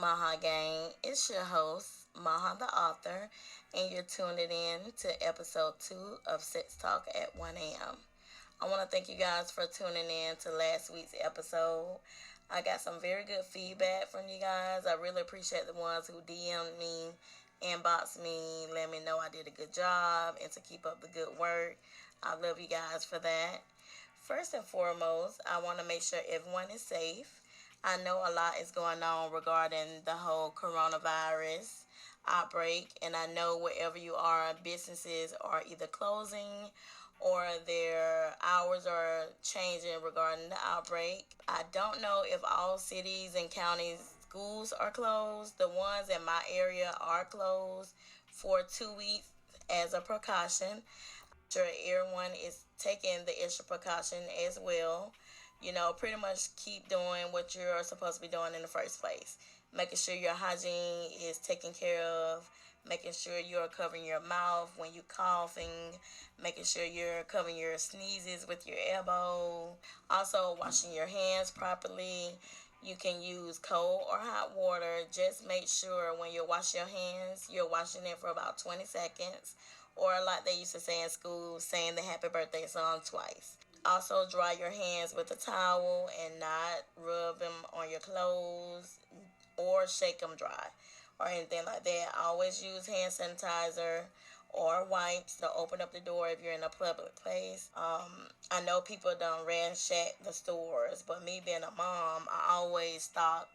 Maha Gang? It's your host, Maha the author, and you're tuning in to episode 2 of Sex Talk at 1 a.m. I want to thank you guys for tuning in to last week's episode. I got some very good feedback from you guys. I really appreciate the ones who DM'd me, inboxed me, let me know I did a good job, and to keep up the good work. I love you guys for that. First and foremost, I want to make sure everyone is safe. I know a lot is going on regarding the whole coronavirus outbreak, and I know wherever you are, businesses are either closing or their hours are changing regarding the outbreak. I don't know if all cities and counties schools are closed. The ones in my area are closed for 2 weeks as a precaution. Sure, everyone is taking the extra precaution as well. Pretty much keep doing what you're supposed to be doing in the first place. Making sure your hygiene is taken care of, making sure you're covering your mouth when you're coughing, making sure you're covering your sneezes with your elbow. Also, washing your hands properly. You can use cold or hot water. Just make sure when you wash your hands, you're washing it for about 20 seconds. Or like they used to say in school, saying the happy birthday song twice. Also, dry your hands with a towel and not rub them on your clothes or shake them dry or anything like that. Always use hand sanitizer or wipes to open up the door if you're in a public place. I know people don't ransack the stores, but me being a mom, I always stock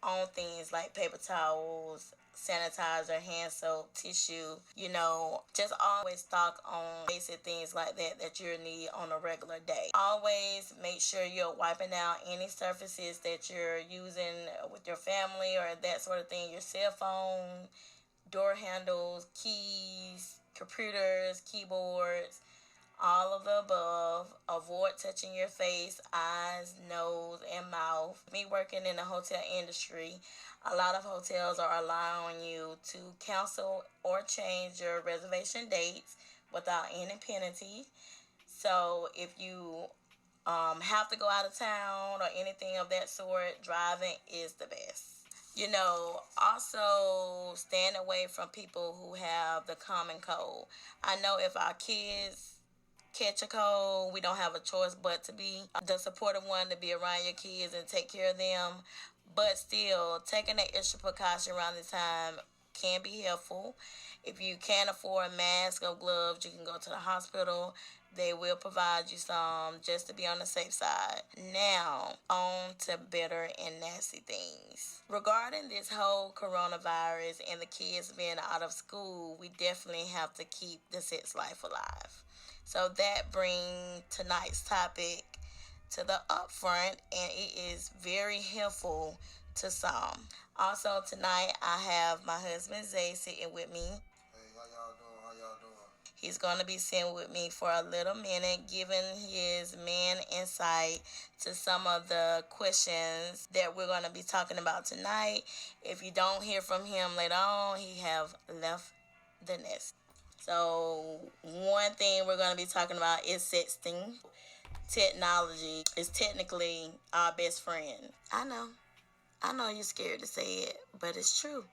on things like paper towels, sanitizer, hand soap, tissue, just always stock on basic things like that you need on a regular day. Always make sure you're wiping out any surfaces that you're using with your family or that sort of thing, your cell phone, door handles, keys, computers, keyboards, all of the above. Avoid touching your face, eyes, nose, and mouth. Me working in the hotel industry, a lot of hotels are allowing you to cancel or change your reservation dates without any penalty. So if you have to go out of town or anything of that sort, driving is the best. Also stand away from people who have the common cold. I know if our kids catch a cold, we don't have a choice but to be the supportive one, to be around your kids and take care of them. But still, taking that extra precaution around this time can be helpful. If you can't afford a mask or gloves, you can go to the hospital. They will provide you some just to be on the safe side. Now, on to better and nasty things. Regarding this whole coronavirus and the kids being out of school, we definitely have to keep the sex life alive. So that brings tonight's topic to the upfront, and it is very helpful to some. Also tonight I have my husband Zay sitting with me. Hey, how y'all doing? How y'all doing? He's going to be sitting with me for a little minute, giving his man insight to some of the questions that we're going to be talking about tonight. If you don't hear from him later on, he have left the nest. So one thing we're going to be talking about is sexting. Technology is technically our best friend. I know you're scared to say it, but it's true.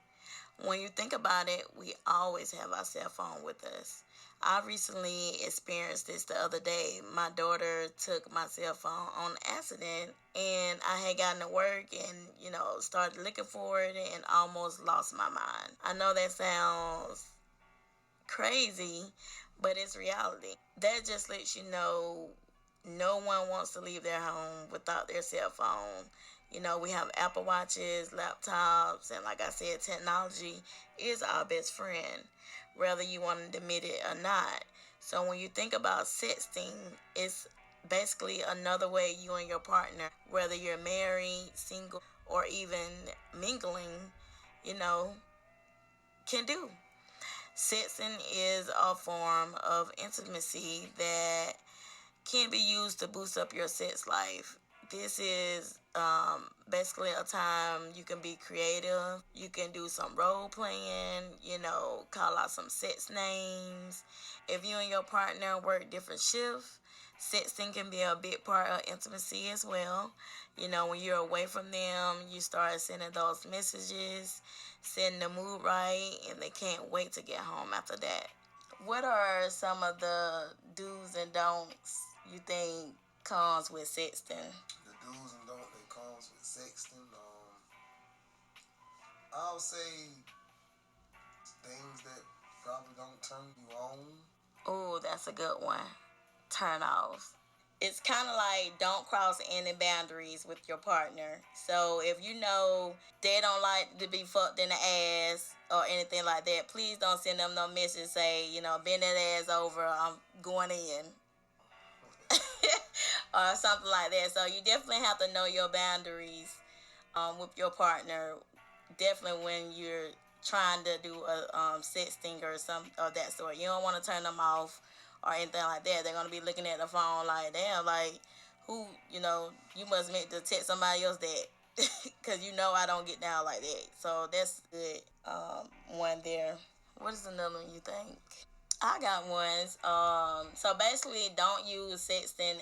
When you think about it, we always have our cell phone with us. I recently experienced this the other day. My daughter took my cell phone on accident, and I had gotten to work and, started looking for it and almost lost my mind. I know that sounds crazy, but it's reality. That just lets you know no one wants to leave their home without their cell phone. We have Apple Watches, laptops, and like I said, technology is our best friend, whether you want to admit it or not. So when you think about sexting, it's basically another way you and your partner, whether you're married, single, or even mingling, can do. Sexting is a form of intimacy that can be used to boost up your sex life. This is basically a time you can be creative. You can do some role playing, call out some sex names. If you and your partner work different shifts, Sexting can be a big part of intimacy as well. You know, when you're away from them, you start sending those messages, setting the mood right, and they can't wait to get home after that. What are some of the do's and don'ts you think comes with sexting? The do's and don'ts that comes with sexting, I'll say things that probably don't turn you on. Oh, that's a good one. Turn offs. It's kind of like don't cross any boundaries with your partner. So if you know they don't like to be fucked in the ass or anything like that, please don't send them no message say, bend that ass over, I'm going in. Or something like that. So you definitely have to know your boundaries with your partner. Definitely when you're trying to do a sexting or some of that sort. You don't want to turn them off or anything like that. They're gonna be looking at the phone like, damn, like who, you must meant to text somebody else that, because I don't get down like that. So that's good. One there. What is another one you think? I got ones. So basically, don't use sexting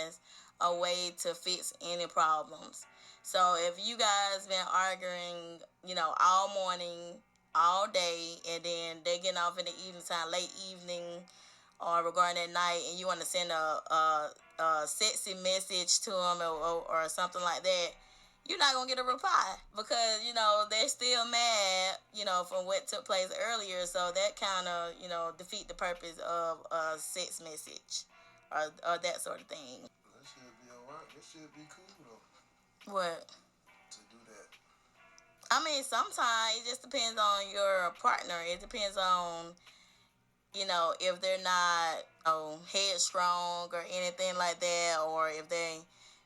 as a way to fix any problems. So if you guys been arguing, all morning, all day, and then they getting off in the evening time, late evening, or regarding that night, and you want to send a sexy message to them or something like that, you're not gonna get a reply because they're still mad from what took place earlier. So that kind of defeat the purpose of a sex message or that sort of thing. That should be alright. That should be cool though. What? To do that. I mean, sometimes it just depends on your partner. It depends on if they're not headstrong or anything like that, or if they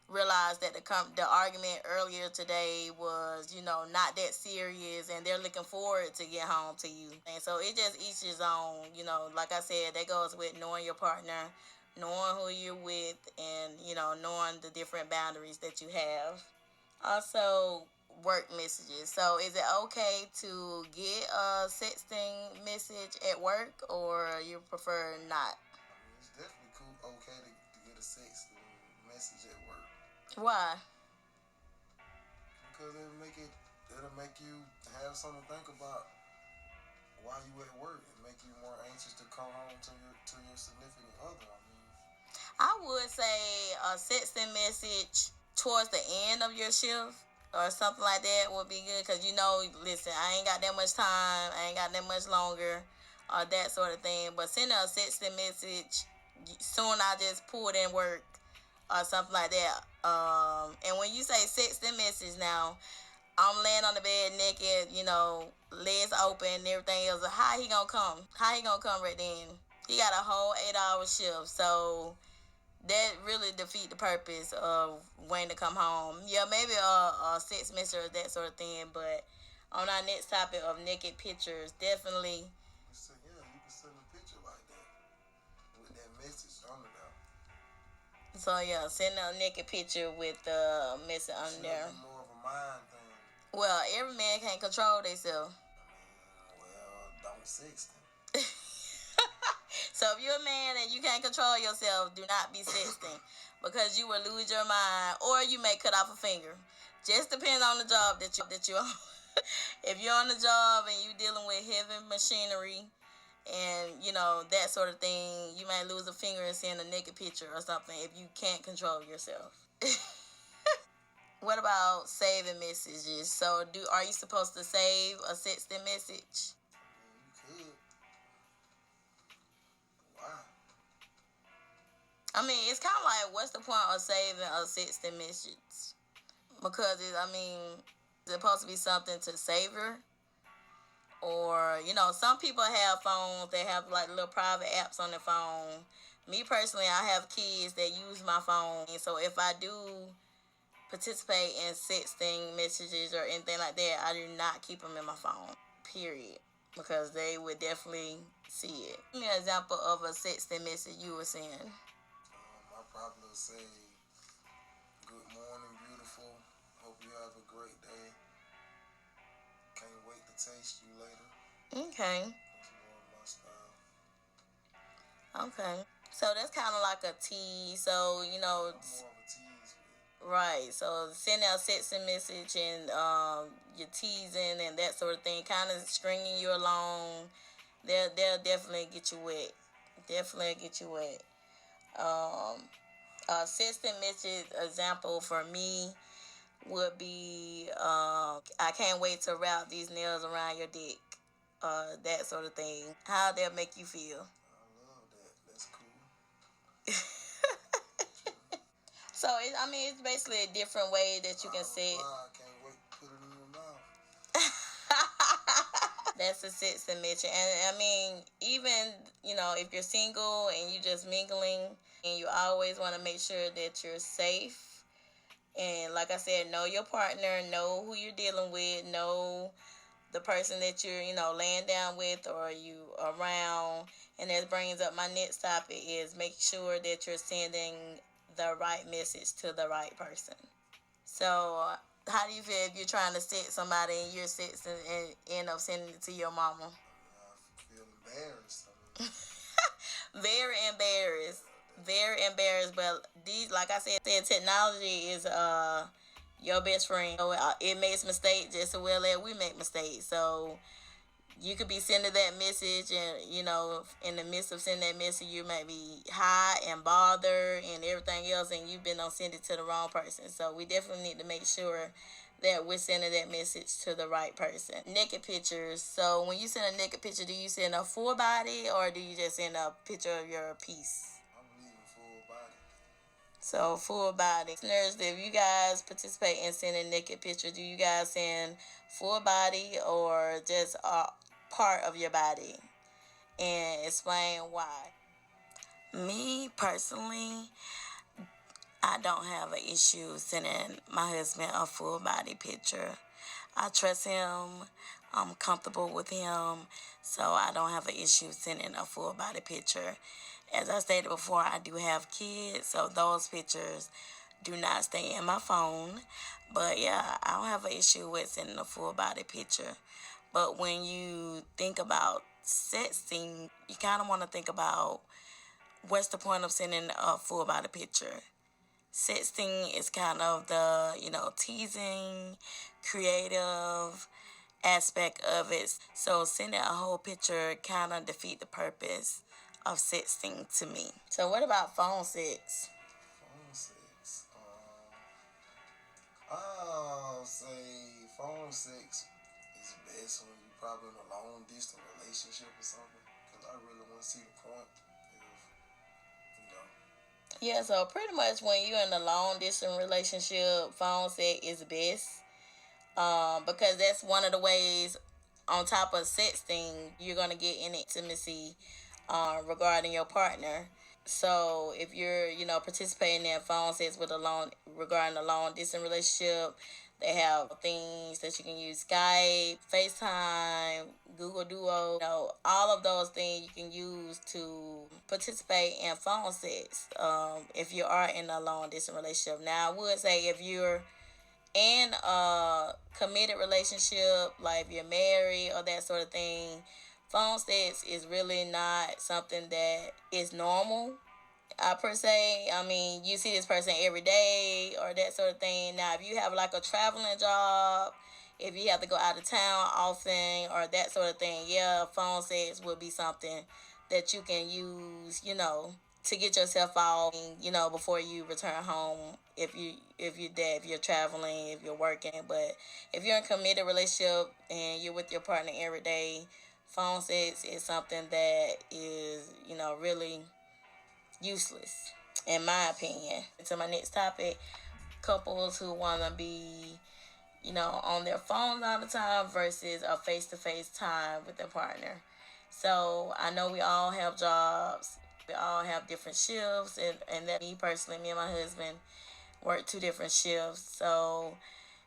realize that the argument earlier today was not that serious and they're looking forward to get home to you. And so it just each his own. Like I said, that goes with knowing your partner, knowing who you're with, and knowing the different boundaries that you have. Also, work messages. So, is it okay to get a sexting message at work, or you prefer not? It's definitely cool, okay to get a sex message at work. Why? Because it'll make you have something to think about while you at work and make you more anxious to come home to your significant other. I would say a sexting message towards the end of your shift or something like that would be good because listen, I ain't got that much time, I ain't got that much longer, or that sort of thing. But sending a sexting message soon I just pulled in work or something like that. And when you say sexting message now, I'm laying on the bed naked, legs open and everything else. How he gonna come? How he gonna come right then? He got a whole 8-hour shift, so that really defeat the purpose of waiting to come home. Yeah, maybe a sex message or that sort of thing, but on our next topic of naked pictures, definitely. So yeah, you can send a picture like that with that message on there. So yeah, send a naked picture with the message on there. Be more of a mind thing. Well, every man can't control themselves. Don't sext them. So if you're a man and you can't control yourself, do not be sexting because you will lose your mind or you may cut off a finger. Just depends on the job that you're on. If you're on the job and you're dealing with heavy machinery and that sort of thing, you may lose a finger and send a naked picture or something if you can't control yourself. What about saving messages? So are you supposed to save a sexting message? You could. Why? I mean, it's kind of like, what's the point of saving a sexting message? Because it's supposed to be something to savor, or some people have phones. They have like little private apps on their phone. Me personally, I have kids that use my phone, so if I do participate in sexting messages or anything like that, I do not keep them in my phone. Period. Because they would definitely see it. Give me an example of a sexting message you were saying. I probably say, "Good morning, beautiful. Hope you have a great day. Can't wait to taste you later." Okay. That's more of my style. Okay. So that's kind of like a tease. So, I'm more of a tease with it. right. So send out sexting message and you're teasing and that sort of thing, kind of stringing you along. They'll definitely get you wet. Definitely get you wet. Um, sexting message example for me would be I can't wait to wrap these nails around your dick. That sort of thing. How they'll make you feel. I love that. That's cool. So it's basically a different way that you can say it. I can't wait to put it in your mouth. That's a sexting message, and even if you're single and you just mingling, and you always want to make sure that you're safe. And like I said, know your partner, know who you're dealing with, know the person that you're, laying down with or you around. And that brings up my next topic is make sure that you're sending the right message to the right person. So, how do you feel if you're trying to set somebody and you're sexting and end up sending it to your mama? I feel embarrassed. Very embarrassed. Very embarrassed. But these, like I said, technology is your best friend. So, it makes mistakes just as well as we make mistakes. So you could be sending that message, and in the midst of sending that message, you might be high and bothered and everything else, and you've been on send it to the wrong person. So we definitely need to make sure that we're sending that message to the right person. Naked pictures. So when you send a naked picture, do you send a full body or do you just send a picture of your piece? I'm leaving full body. So full body. Listeners, if you guys participate in sending naked pictures, do you guys send full body or just a part of your body? And explain why. Me personally, I don't have an issue sending my husband a full body picture. I trust him. I'm comfortable with him. So I don't have an issue sending a full body picture. As I stated before, I do have kids, so those pictures do not stay in my phone. But yeah, I don't have an issue with sending a full body picture. But when you think about sexting, you kind of want to think about what's the point of sending a full body picture. Sexting is kind of the, teasing, creative aspect of it. So sending a whole picture kind of defeat the purpose of sexting to me. So what about phone sex? Phone sex. I'll say phone sex is best when you're probably in a long distance relationship or something. Because I really want to see the point if, Yeah, so pretty much when you're in a long distance relationship, phone sex is best. Because that's one of the ways, on top of sexting, you're going to get in intimacy regarding your partner. So if you're, participating in phone sex with regarding a long distance relationship, they have things that you can use: Skype, FaceTime, Google Duo. All of those things you can use to participate in phone sex. If you are in a long distance relationship. Now, I would say if you're in a committed relationship, like if you're married or that sort of thing, phone sex is really not something that is normal, per se. You see this person every day or that sort of thing. Now, if you have like a traveling job, if you have to go out of town often or that sort of thing, yeah, phone sex will be something that you can use, to get yourself out, before you return home. If you're traveling, if you're working. But if you're in a committed relationship and you're with your partner every day, phone sex is something that is, really useless, in my opinion. To my next topic, couples who want to be, on their phones all the time versus a face-to-face time with their partner. So I know we all have jobs. We all have different shifts. And that me personally, me and my husband work two different shifts. So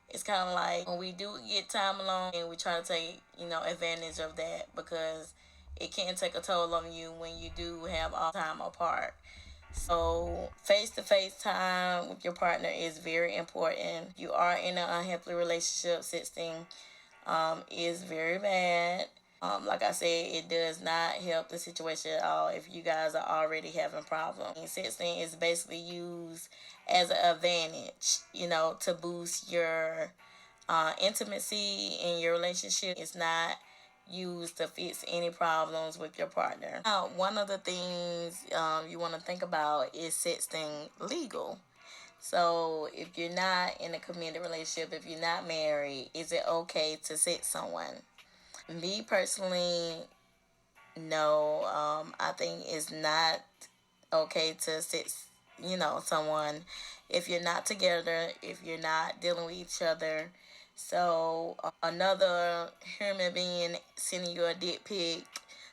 it's kind of like when we do get time alone, and we try to take, advantage of that, because it can take a toll on you when you do have all time apart. So face-to-face time with your partner is very important. You are in an unhealthy relationship, sexting is very bad. Like I said, it does not help the situation at all if you guys are already having problems. Sexting is basically used as an advantage, to boost your intimacy in your relationship. It's not used to fix any problems with your partner. Now, one of the things you want to think about is sexting legal. So, if you're not in a committed relationship, if you're not married, is it okay to sex someone? Me personally, no. I think it's not okay to sex, someone if you're not together, if you're not dealing with each other. So, another human being sending you a dick pic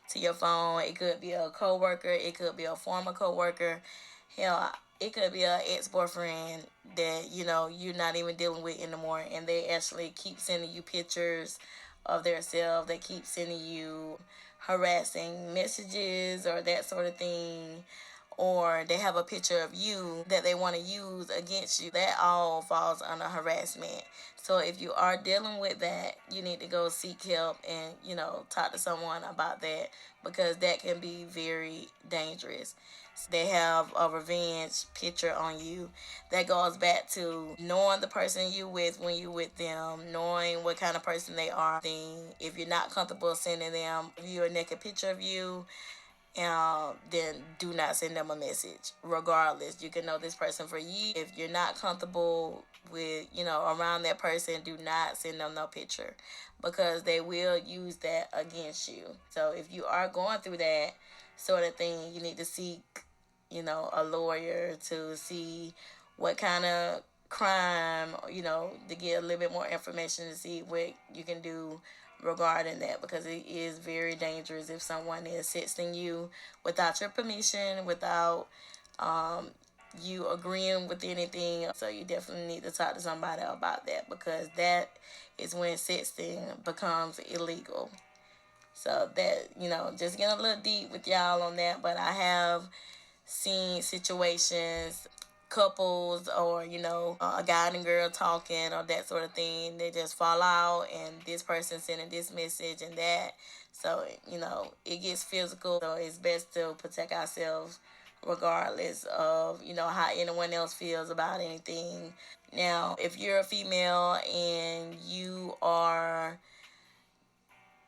to your phone, it could be a coworker, it could be a former coworker, hell, it could be an ex-boyfriend that you're not even dealing with anymore, and they actually keep sending you pictures of themselves. They keep sending you harassing messages or that sort of thing, or they have a picture of you that they want to use against you. That all falls under harassment. So if you are dealing with that, you need to go seek help and, talk to someone about that, because that can be very dangerous. They have a revenge picture on you. That goes back to knowing the person you with when you with them, knowing what kind of person they are. If you're not comfortable sending them you a naked picture of you, then do not send them a message. Regardless, you can know this person for years. If you're not comfortable with, around that person, do not send them no picture, because they will use that against you. So if you are going through that sort of thing, you need to seek, a lawyer to see what kind of crime, to get a little bit more information to see what you can do regarding that, because it is very dangerous if someone is sexting you without your permission, without you agreeing with anything. So you definitely need to talk to somebody about that, because that is when sexting becomes illegal. So that, just getting a little deep with y'all on that, but I have seen situations, couples, or a guy and girl talking or that sort of thing, they just fall out and this person sending this message and that. So it gets physical. So it's best to protect ourselves regardless of how anyone else feels about anything. Now, if you're a female and you are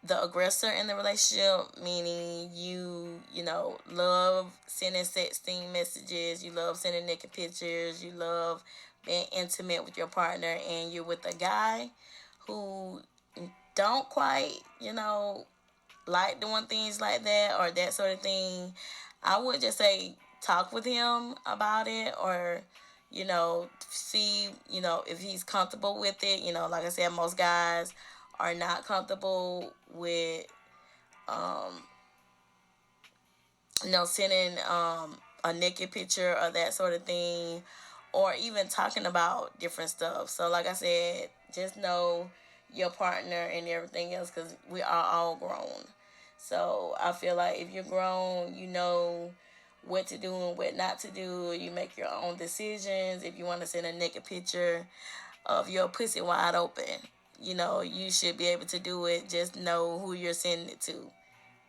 the aggressor in the relationship, meaning you love sending sexting messages, you love sending naked pictures, you love being intimate with your partner, and you're with a guy who don't quite, like doing things like that or that sort of thing, I would just say talk with him about it, or see, if he's comfortable with it. Like I said, most guys are not comfortable with sending a naked picture or that sort of thing, or even talking about different stuff. So like I said, just know your partner and everything else, because we are all grown. So I feel like if you're grown, you know what to do and what not to do. You make your own decisions. If you want to send a naked picture of your pussy wide open, you should be able to do it. Just know who you're sending it to,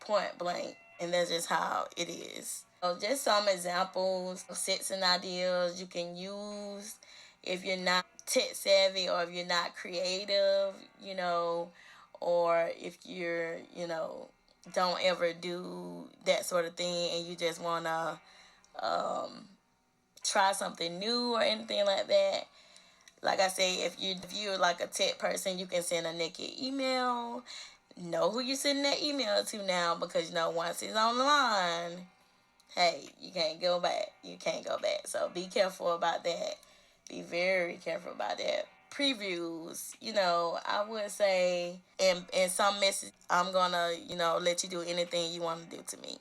point blank. And that's just how it is. So just some examples of sexting ideas you can use if you're not tech savvy, or if you're not creative, or if you're, don't ever do that sort of thing and you just want to try something new or anything like that. Like I say, if you're like a tech person, you can send a naked email. Know who you're sending that email to now, because once it's on the line, hey, you can't go back. You can't go back. So be careful about that. Be very careful about that. Previews, I would say in some message, I'm gonna, let you do anything you want to do to me,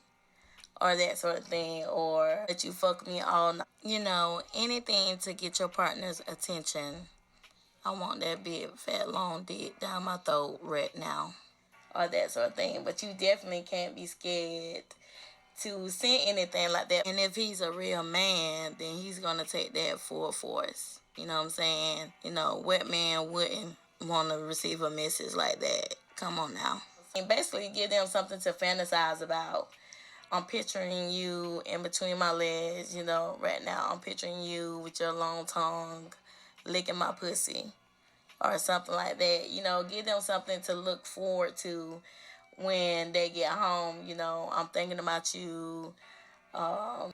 or that sort of thing, or that you fuck me all night. Anything to get your partner's attention. I want that big, fat, long dick down my throat right now, or that sort of thing. But you definitely can't be scared to send anything like that. And if he's a real man, then he's going to take that full force. You know what I'm saying? What man wouldn't want to receive a message like that? Come on now. And basically give them something to fantasize about. I'm picturing you in between my legs, right now. I'm picturing you with your long tongue licking my pussy or something like that. Give them something to look forward to when they get home. I'm thinking about you. I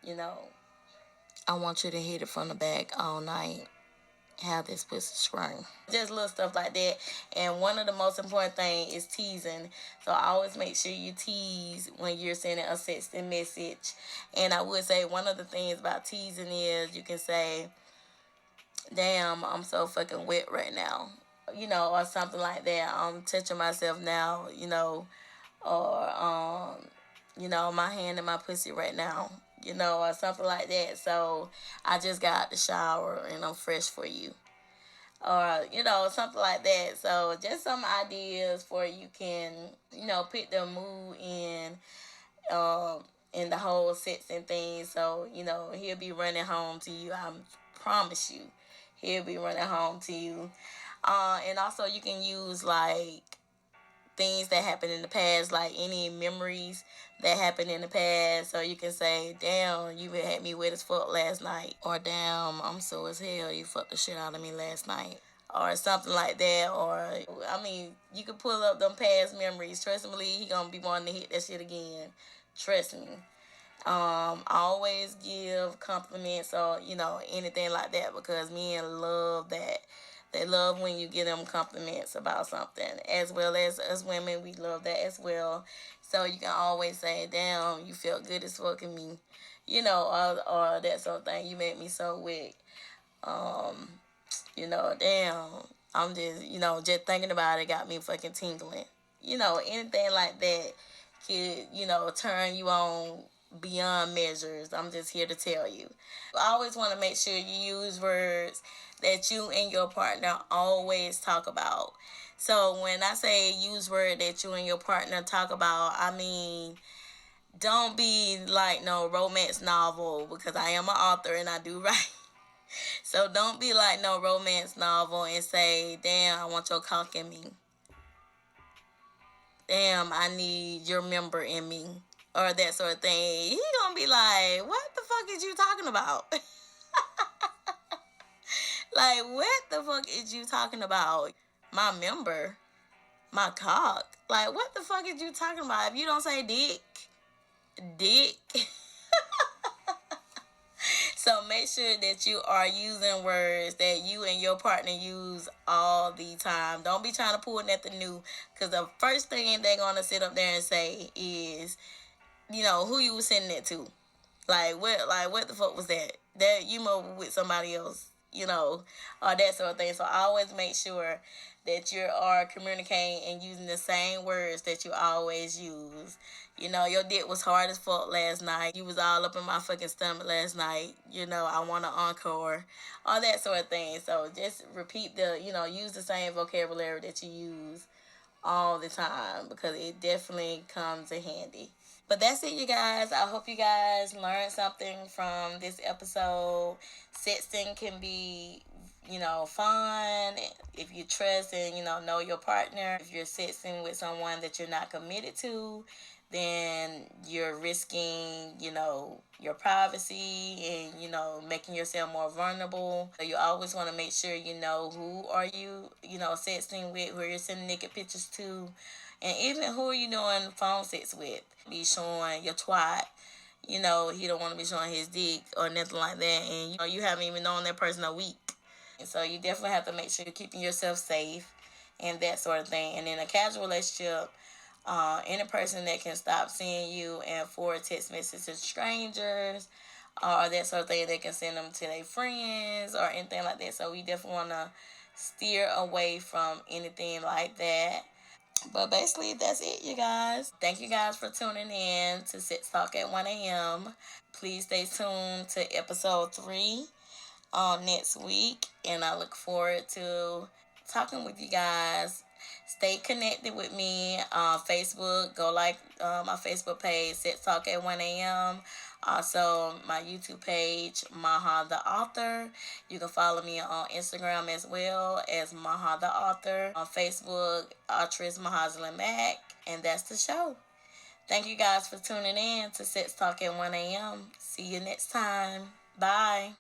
want you to hit it from the back all night. Have this pussy scream. Just little stuff like that. And one of the most important things is teasing. So I always make sure you tease when you're sending a sexting message. And I would say one of the things about teasing is you can say, damn, I'm so fucking wet right now. Or something like that. I'm touching myself now, or my hand in my pussy right now, or something like that. So I just got out the shower and I'm fresh for you, or something like that. So just some ideas for you can put the mood in the whole sets and things. So he'll be running home to you. I promise you, he'll be running home to you. And also you can use like things that happened in the past, like any memories that happened in the past. So you can say, damn, you had me wet as fuck last night. Or damn, I'm so as hell, you fucked the shit out of me last night. Or something like that. Or, you can pull up them past memories. Trust me, he gonna be wanting to hit that shit again. Trust me. Always give compliments or, anything like that, because men love that. They love when you give them compliments about something. As well as us women, we love that as well. So you can always say, damn, you felt good as fucking me. Or that sort of thing. You make me so wet. Damn. I'm just thinking about it got me fucking tingling. Anything like that could, turn you on beyond measures. I'm just here to tell you. I always want to make sure you use words that you and your partner always talk about. So when I say use word that you and your partner talk about, I mean, don't be like no romance novel, because I am an author and I do write. So don't be like no romance novel and say, damn, I want your cock in me. Damn, I need your member in me. Or that sort of thing. He gonna be like, what the fuck is you talking about? Like, what the fuck is you talking about? My member? My cock? Like, what the fuck is you talking about? If you don't say dick. So make sure that you are using words that you and your partner use all the time. Don't be trying to pull nothing new, because the first thing they're going to sit up there and say is, who you was sending it to. What the fuck was that? That you move with somebody else, or that sort of thing. So I always make sure that you are communicating and using the same words that you always use. Your dick was hard as fuck last night. You was all up in my fucking stomach last night. I want an encore. All that sort of thing. So just repeat use the same vocabulary that you use all the time, because it definitely comes in handy. But that's it, you guys. I hope you guys learned something from this episode. Sexting can be, fun if you trust and, know your partner. If you're sexting with someone that you're not committed to, then you're risking, your privacy and, making yourself more vulnerable. So you always want to make sure you know who are you, sexting with, who you're sending naked pictures to, and even who are you doing phone sex with. Be showing your twat. He don't want to be showing his dick or nothing like that. And, you haven't even known that person a week. And so you definitely have to make sure you're keeping yourself safe and that sort of thing. And in a casual relationship, any person that can stop seeing you and forward text messages to strangers or that sort of thing, they can send them to their friends or anything like that. So we definitely want to steer away from anything like that. But basically, that's it, you guys. Thank you guys for tuning in to Sex Talk at 1 a.m. Please stay tuned to episode 3 next week. And I look forward to talking with you guys. Stay connected with me on Facebook. Go like my Facebook page, Sex Talk at 1 a.m. Also, my YouTube page, Mahatheauthor. You can follow me on Instagram as well as Mahatheauthor. On Facebook, App Mahasolin Mac. And that's the show. Thank you guys for tuning in to Sex Talk at 1 a.m. See you next time. Bye.